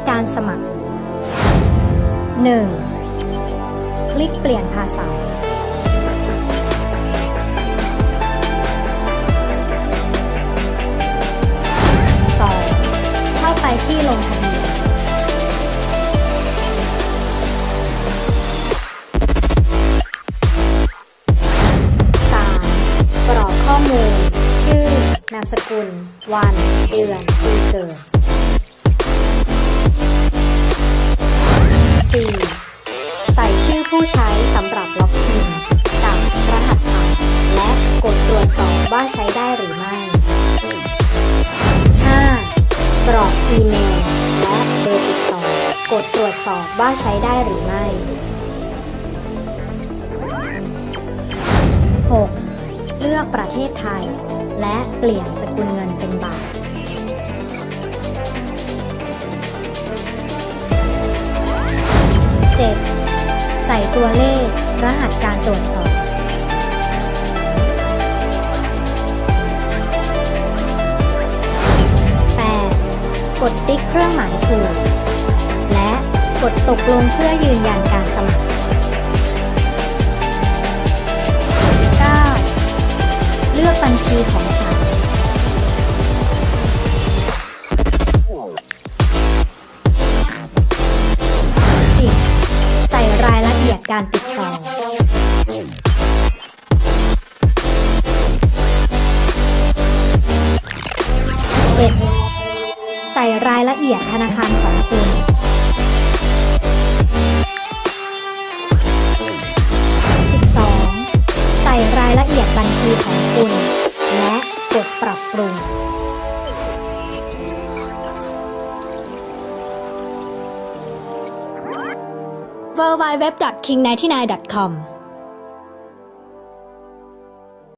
การสมัคร 1. คลิกเปลี่ยนภาษา 2. เข้าไปที่ลงทะเบียน 3. กรอกข้อมูล ชื่อ นามสกุล วัน เดือน ปีเกิด 4. ใส่ชื่อผู้ใช้สำหรับล็อกอินกับรหัสผ่านและกดตรวจสอบว่าใช้ได้หรือไม่ 5. กรอกอีเมลและเบอร์ติดต่อกดตรวจสอบว่าใช้ได้หรือไม่ 6. เลือกประเทศไทยและเปลี่ยนสกุลเงินเป็นบาท 7. ใส่ตัวเลขรหัสการตรวจสอบ 8. กดติ๊กเครื่องหมายถูกและกดตกลงเพื่อยืนยันการสมัคร 9. เลือกบัญชีของฉัน 10. ใส่รายละเอียดการติดต่อ 11. ใส่รายละเอียดธนาคารของคุณ 12. ใส่รายละเอียดบัญชีของคุณและกดปรับปรุงwww.king99.com